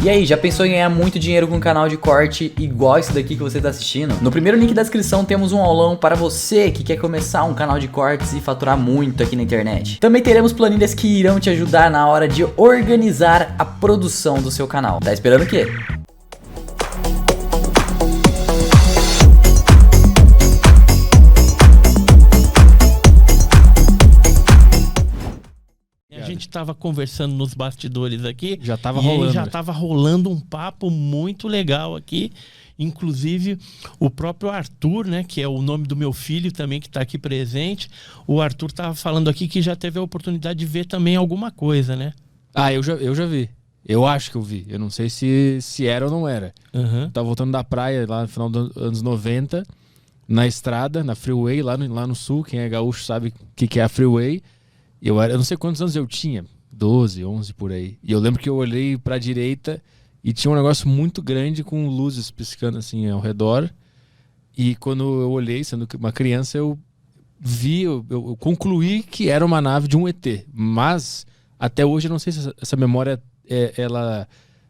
E aí, já pensou em ganhar muito dinheiro com um canal de corte igual esse daqui que você tá assistindo? No primeiro link da descrição temos um aulão para você que quer começar um canal de cortes e faturar muito aqui na internet. Também teremos planilhas que irão te ajudar na hora de organizar a produção do seu canal. Tá esperando o quê? A gente estava conversando nos bastidores aqui. Já estava rolando um papo muito legal aqui. Inclusive, o próprio Arthur, né, que é o nome do meu filho também, que está aqui presente. O Arthur estava falando aqui que já teve a oportunidade de ver também alguma coisa, né? Ah, eu já vi. Eu acho que eu vi. Eu não sei se era ou não era. Uhum. Tava voltando da praia lá no final dos anos 90, na estrada, na freeway, lá no sul. Quem é gaúcho sabe o que é a freeway. Eu não sei quantos anos eu tinha, 12, 11 por aí. E eu lembro que eu olhei pra direita e tinha um negócio muito grande com luzes piscando assim ao redor. E quando eu olhei, sendo uma criança, eu vi, eu concluí que era uma nave de um ET. Mas até hoje eu não sei se essa memória ela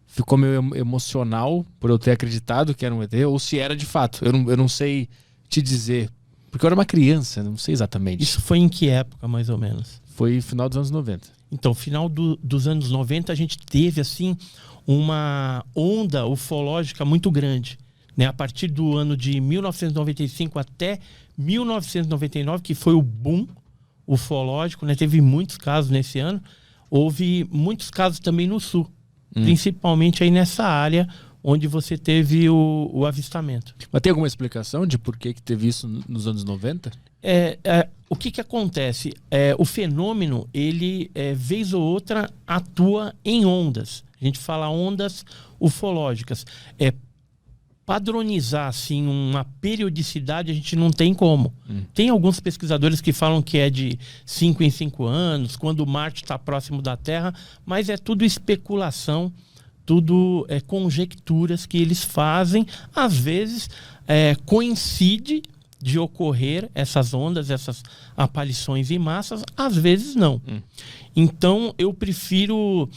ficou meio emocional por eu ter acreditado que era um ET ou se era de fato. Eu não sei te dizer, porque eu era uma criança, não sei exatamente. Isso foi em que época, mais ou menos? Foi final dos anos 90. Então, final dos anos 90, a gente teve, assim, uma onda ufológica muito grande, né? A partir do ano de 1995 até 1999, que foi o boom ufológico, né? Teve muitos casos nesse ano. Houve muitos casos também no sul, principalmente aí nessa área onde você teve o avistamento. Mas tem alguma explicação de por que teve isso nos anos 90? O que acontece? O fenômeno, ele, vez ou outra, atua em ondas. A gente fala ondas ufológicas. Padronizar, assim, uma periodicidade, a gente não tem como. Tem alguns pesquisadores que falam que é de 5 em 5 anos, quando Marte está próximo da Terra, mas é tudo especulação, tudo conjecturas que eles fazem. Às vezes, coincide de ocorrer essas ondas, essas aparições em massas, às vezes não. Então, eu prefiro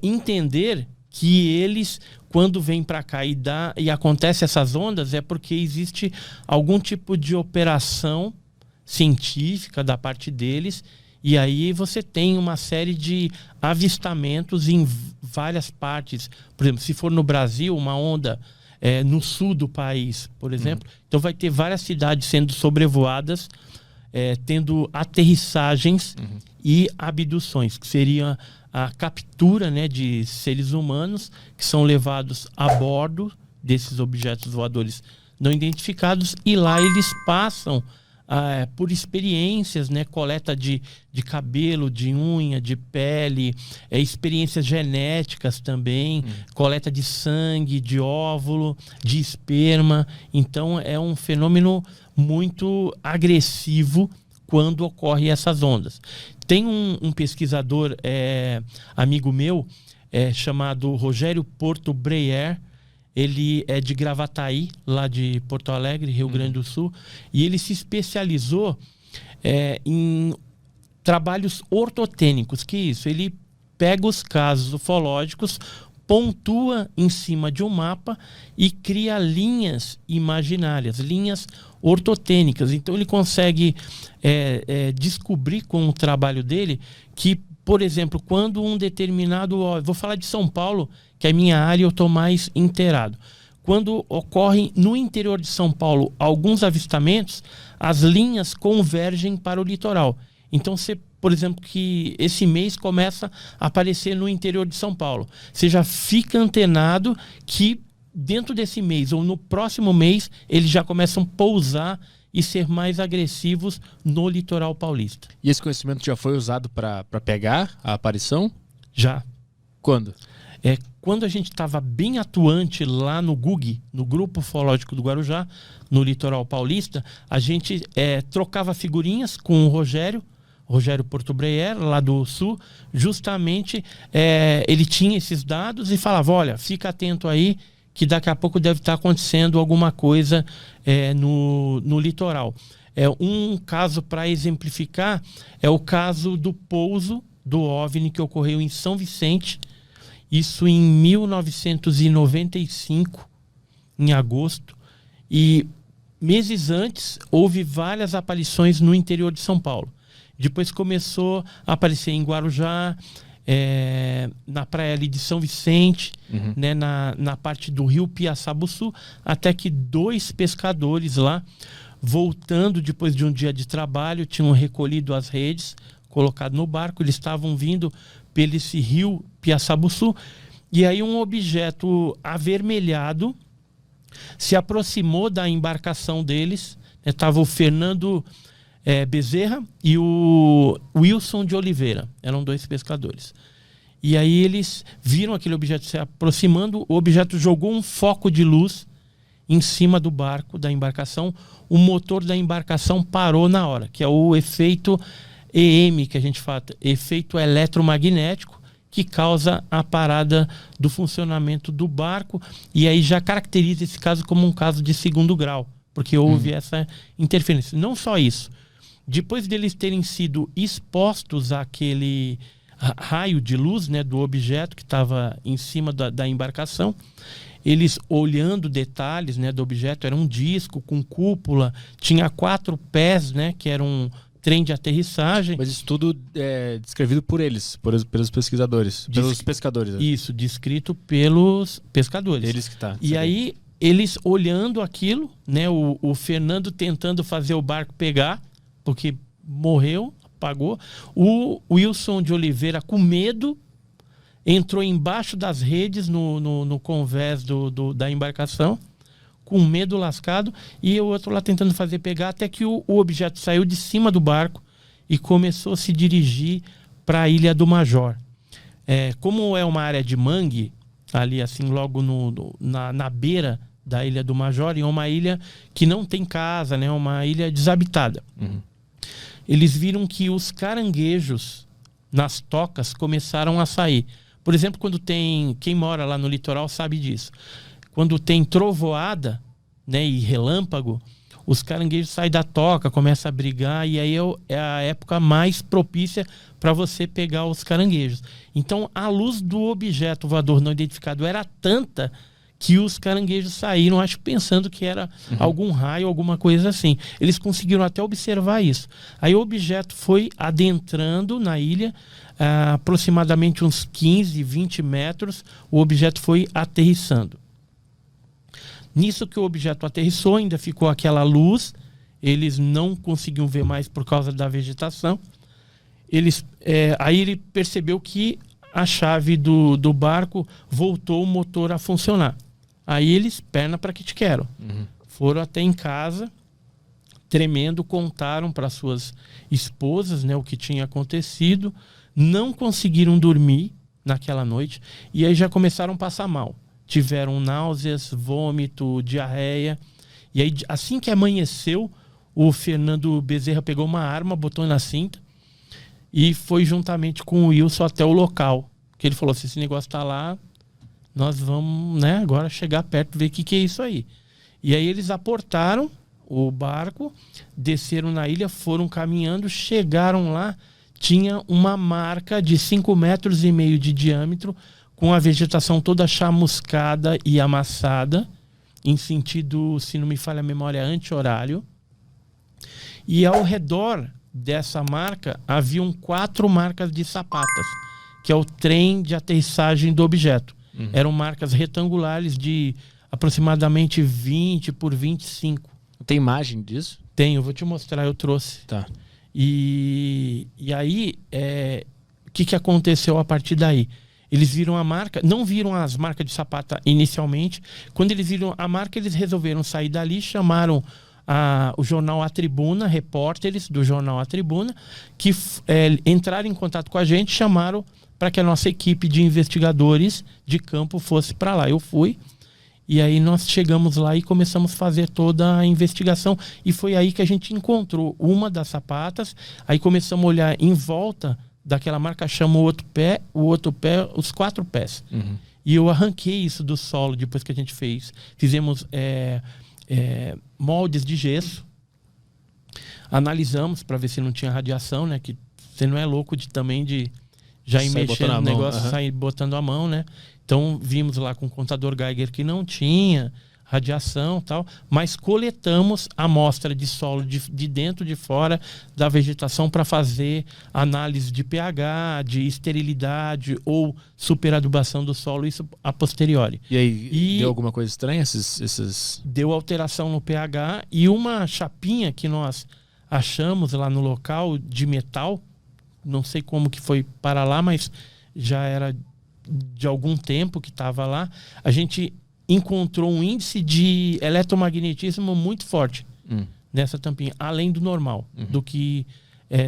entender que eles, quando vêm para cá e acontece essas ondas, é porque existe algum tipo de operação científica da parte deles, e aí você tem uma série de avistamentos em várias partes. Por exemplo, se for no Brasil, uma onda no sul do país, por exemplo, então vai ter várias cidades sendo sobrevoadas, tendo aterrissagens e abduções, que seria a captura, né, de seres humanos que são levados a bordo desses objetos voadores não identificados, e lá eles passam por experiências, né, coleta de cabelo, de unha, de pele, experiências genéticas também, coleta de sangue, de óvulo, de esperma. Então é um fenômeno muito agressivo quando ocorrem essas ondas. Tem um pesquisador amigo meu chamado Rogério Porto Breyer. Ele é de Gravataí, lá de Porto Alegre, Rio Grande do Sul, e ele se especializou em trabalhos ortotênicos. Que isso? Ele pega os casos ufológicos, pontua em cima de um mapa e cria linhas imaginárias, linhas ortotênicas. Então ele consegue descobrir com o trabalho dele que, por exemplo, quando um determinado... Vou falar de São Paulo, que é a minha área, eu estou mais inteirado. Quando ocorrem no interior de São Paulo alguns avistamentos, as linhas convergem para o litoral. Então, por exemplo, que esse mês começa a aparecer no interior de São Paulo. Você já fica antenado que dentro desse mês ou no próximo mês eles já começam a pousar e ser mais agressivos no litoral paulista. E esse conhecimento já foi usado para pegar a aparição? Já. Quando? Quando a gente estava bem atuante lá no GUG, no Grupo Ufológico do Guarujá, no litoral paulista, a gente trocava figurinhas com o Rogério Porto Breyer, lá do sul. Justamente ele tinha esses dados e falava: olha, fica atento aí, que daqui a pouco deve estar acontecendo alguma coisa no litoral. Um caso para exemplificar é o caso do pouso do OVNI que ocorreu em São Vicente, Isso em 1995, em agosto. E meses antes, houve várias aparições no interior de São Paulo. Depois começou a aparecer em Guarujá, na praia ali de São Vicente, né, na parte do rio Piaçabuçu, até que 2 pescadores lá, voltando depois de um dia de trabalho, tinham recolhido as redes, colocado no barco. Eles estavam vindo pelo esse rio Piaçabuçu, e aí um objeto avermelhado se aproximou da embarcação deles. Estava o Fernando Bezerra e o Wilson de Oliveira, eram 2 pescadores. E aí eles viram aquele objeto se aproximando, o objeto jogou um foco de luz em cima do barco, da embarcação. O motor da embarcação parou na hora, que é o efeito EM, que a gente fala, efeito eletromagnético, que causa a parada do funcionamento do barco, e aí já caracteriza esse caso como um caso de 2º grau, porque houve essa interferência. Não só isso, depois deles terem sido expostos àquele raio de luz, né, do objeto que estava em cima da embarcação, eles olhando detalhes, né, do objeto, era um disco com cúpula, tinha 4 pés, né, que era um trem de aterrissagem. Mas isso tudo é descrevido por eles, pelos pesquisadores, pelos pescadores. Isso, descrito pelos pescadores. Eles que tá. E aí, eles olhando aquilo, né, o Fernando tentando fazer o barco pegar, porque morreu, apagou. O Wilson de Oliveira, com medo, entrou embaixo das redes no convés da embarcação, com medo lascado, e o outro lá tentando fazer pegar, até que o objeto saiu de cima do barco e começou a se dirigir para a Ilha do Major. Como é uma área de mangue, ali assim, logo na beira da Ilha do Major, e é uma ilha que não tem casa, né, uma ilha desabitada. Eles viram que os caranguejos nas tocas começaram a sair. Por exemplo, quando tem... Quem mora lá no litoral sabe disso. Quando tem trovoada, né, e relâmpago, os caranguejos saem da toca, começam a brigar, e aí é a época mais propícia para você pegar os caranguejos. Então, a luz do objeto voador não identificado era tanta que os caranguejos saíram, acho, pensando que era algum raio, alguma coisa assim. Eles conseguiram até observar isso. Aí o objeto foi adentrando na ilha, aproximadamente uns 15, 20 metros, o objeto foi aterrissando. Nisso que o objeto aterrissou, ainda ficou aquela luz, eles não conseguiam ver mais por causa da vegetação. Aí ele percebeu que a chave do barco voltou o motor a funcionar. Aí eles, perna para que te quero. Foram até em casa, tremendo, contaram para suas esposas, né, o que tinha acontecido. Não conseguiram dormir naquela noite e aí já começaram a passar mal. Tiveram náuseas, vômito, diarreia. E aí, assim que amanheceu, o Fernando Bezerra pegou uma arma, botou na cinta e foi juntamente com o Wilson até o local. Que ele falou, se esse negócio tá lá, nós vamos, né, agora chegar perto, ver o que é isso aí. E aí eles aportaram o barco, desceram na ilha, foram caminhando, chegaram lá, tinha uma marca de 5,5 metros de diâmetro, com a vegetação toda chamuscada e amassada, em sentido, se não me falha a memória, anti-horário. E ao redor dessa marca, haviam 4 marcas de sapatas, que é o trem de aterrissagem do objeto. Eram marcas retangulares de aproximadamente 20 por 25. Tem imagem disso? Tenho, vou te mostrar, eu trouxe. Tá. E aí, o que aconteceu a partir daí? Eles viram a marca, não viram as marcas de sapata inicialmente. Quando eles viram a marca, eles resolveram sair dali, chamaram o jornal A Tribuna, repórteres do jornal A Tribuna, que entraram em contato com a gente, chamaram para que a nossa equipe de investigadores de campo fosse para lá. Eu fui, e aí nós chegamos lá e começamos a fazer toda a investigação, e foi aí que a gente encontrou uma das sapatas. Aí começamos a olhar em volta daquela marca, chama o outro pé, os 4 pés. E eu arranquei isso do solo depois que a gente fez. Fizemos moldes de gesso, analisamos para ver se não tinha radiação, né? Que você não é louco também de já ir Sai mexendo botando a no mão, negócio, sair botando a mão, né? Então vimos lá com o contador Geiger que não tinha radiação e tal, mas coletamos a amostra de solo de dentro e de fora da vegetação para fazer análise de pH, de esterilidade ou superadubação do solo, isso a posteriori. E aí, deu alguma coisa estranha? Esses... Deu alteração no pH e uma chapinha que nós achamos lá no local de metal, não sei como que foi para lá, mas já era de algum tempo que estava lá, a gente encontrou um índice de eletromagnetismo muito forte nessa tampinha, além do normal, do que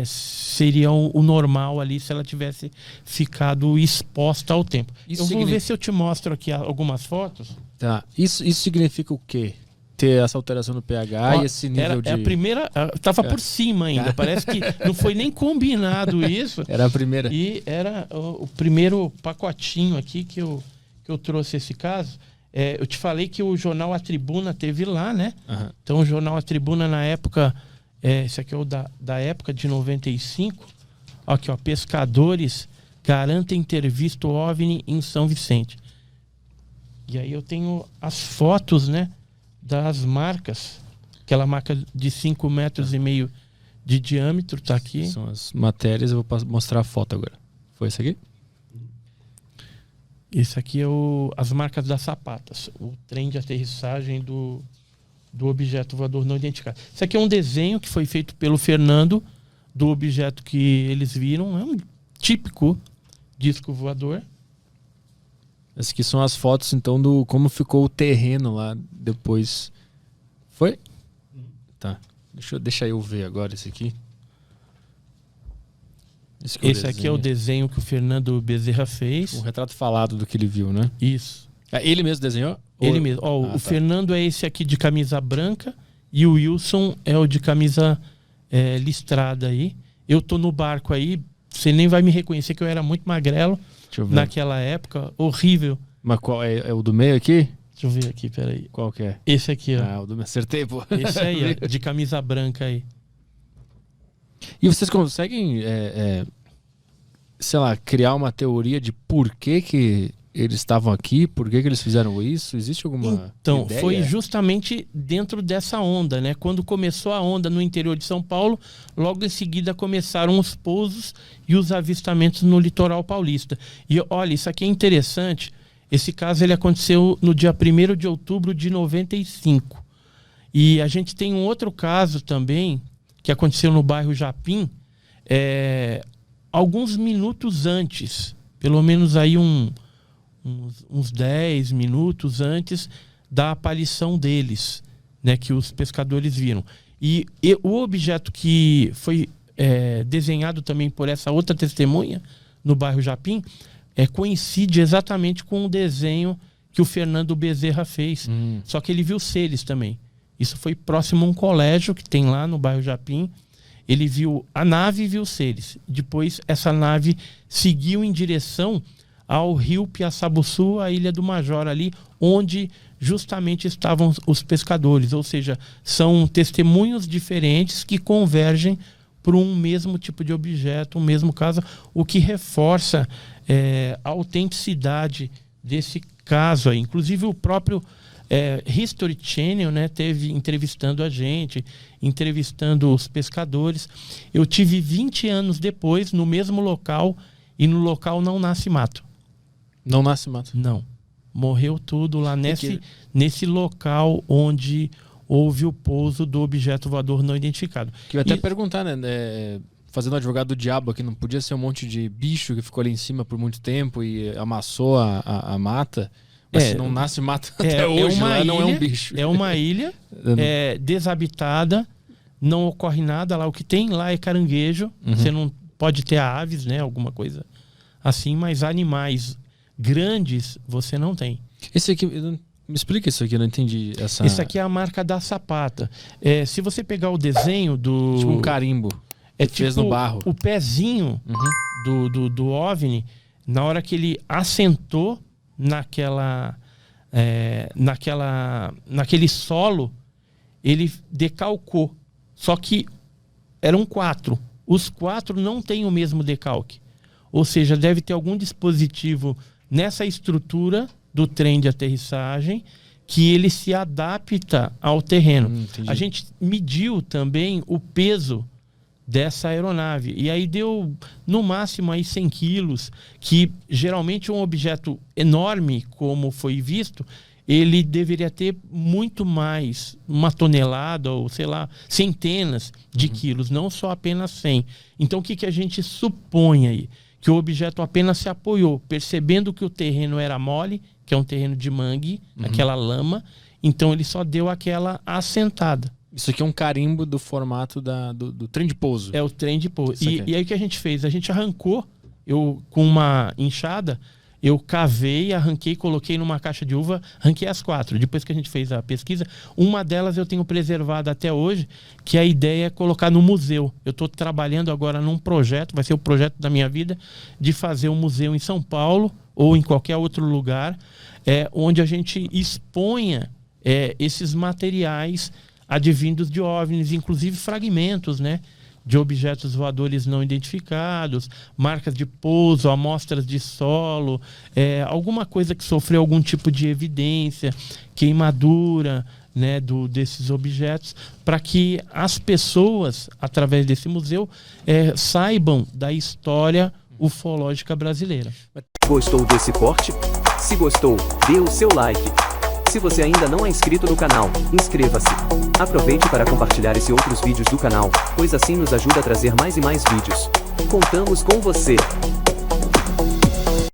seria o normal ali se ela tivesse ficado exposta ao tempo. Eu vou ver se eu te mostro aqui algumas fotos. Tá. Isso significa o quê? Ter essa alteração no pH e esse nível de... a primeira, tava por cima ainda, parece que não foi nem combinado isso. Era a primeira. E era o primeiro pacotinho aqui que eu trouxe esse caso. Eu te falei que o jornal A Tribuna teve lá, né? Então o jornal A Tribuna na época, esse aqui é o da época de 95. Aqui, ó, pescadores garantem ter visto OVNI em São Vicente. E aí eu tenho as fotos, né? Das marcas. Aquela marca de 5,5 metros de diâmetro, tá aqui. São as matérias, eu vou mostrar a foto agora. Foi isso aqui? Esse aqui é as marcas das sapatas, o trem de aterrissagem do objeto voador não identificado. Isso aqui é um desenho que foi feito pelo Fernando do objeto que eles viram. É um típico disco voador. Essas aqui são as fotos, então, do como ficou o terreno lá depois. Foi? Tá. Deixa eu ver agora esse aqui. Esse aqui é o desenho que o Fernando Bezerra fez. Um retrato falado do que ele viu, né? Isso. Ele mesmo desenhou? Ele mesmo. O Fernando é esse aqui de camisa branca e o Wilson é o de camisa listrada aí. Eu tô no barco aí, você nem vai me reconhecer que eu era muito magrelo naquela época. Horrível. Mas qual é o do meio aqui? Deixa eu ver aqui, peraí. Qual que é? Esse aqui, ó. Ah, o do meio. Acertei, pô. Esse aí, ó, de camisa branca aí. E vocês conseguem, sei lá, criar uma teoria de por que eles estavam aqui, por que eles fizeram isso? Existe alguma ideia? Foi justamente dentro dessa onda, né? Quando começou a onda no interior de São Paulo, logo em seguida começaram os pousos e os avistamentos no litoral paulista. E olha, isso aqui é interessante. Esse caso ele aconteceu no dia 1º de outubro de 95. E a gente tem um outro caso também, que aconteceu no bairro Japim, alguns minutos antes, pelo menos aí uns 10 minutos antes da aparição deles, né, que os pescadores viram. E o objeto que foi desenhado também por essa outra testemunha no bairro Japim coincide exatamente com o desenho que o Fernando Bezerra fez. Só que ele viu seres também. Isso foi próximo a um colégio que tem lá no bairro Japim. Ele viu a nave e viu seres. Depois, essa nave seguiu em direção ao rio Piaçabuçu, a Ilha do Major, ali, onde justamente estavam os pescadores. Ou seja, são testemunhos diferentes que convergem para um mesmo tipo de objeto, um mesmo caso, o que reforça a autenticidade desse caso aí. Inclusive, o próprio History Channel, né, teve entrevistando a gente, entrevistando os pescadores. Eu tive 20 anos depois no mesmo local e no local não nasce mato. Não nasce mato? Não. Morreu tudo lá nesse local onde houve o pouso do objeto voador não identificado. Que eu ia até perguntar, né? Fazendo advogado do diabo aqui, não podia ser um monte de bicho que ficou ali em cima por muito tempo e amassou a mata? Mas se não nasce mato até hoje, lá não é um bicho. É uma ilha desabitada, não ocorre nada lá. O que tem lá é caranguejo. Você não pode ter aves, né? Alguma coisa assim, mas animais grandes você não tem. Esse aqui, me explica isso aqui, eu não entendi. Esse aqui é a marca da sapata. Se você pegar o desenho do... Tipo um carimbo. Tipo fez no barro. O pezinho do OVNI, na hora que ele assentou naquele solo, ele decalcou. Só que eram 4. Os 4 não têm o mesmo decalque. Ou seja, deve ter algum dispositivo nessa estrutura do trem de aterrissagem que ele se adapta ao terreno. A gente mediu também o peso dessa aeronave. E aí deu, no máximo, aí 100 quilos, que geralmente um objeto enorme, como foi visto, ele deveria ter muito mais, 1 tonelada ou, sei lá, centenas de quilos, não só apenas 100. Então, o que a gente supõe aí? Que o objeto apenas se apoiou, percebendo que o terreno era mole, que é um terreno de mangue, aquela lama, então ele só deu aquela assentada. Isso aqui é um carimbo do formato do trem de pouso. É o trem de pouso. E aí o que a gente fez? A gente arrancou, com uma enxada, eu cavei, arranquei, coloquei numa caixa de uva, arranquei as 4. Depois que a gente fez a pesquisa, uma delas eu tenho preservada até hoje, que a ideia é colocar no museu. Eu estou trabalhando agora num projeto, vai ser o projeto da minha vida, de fazer um museu em São Paulo ou em qualquer outro lugar, onde a gente exponha esses materiais advindos de OVNIs, inclusive fragmentos, né, de objetos voadores não identificados, marcas de pouso, amostras de solo, alguma coisa que sofreu algum tipo de evidência, queimadura, né, desses objetos, para que as pessoas, através desse museu, saibam da história ufológica brasileira. Gostou desse corte? Se gostou, dê o seu like. Se você ainda não é inscrito no canal, inscreva-se. Aproveite para compartilhar esse e outros vídeos do canal, pois assim nos ajuda a trazer mais e mais vídeos. Contamos com você!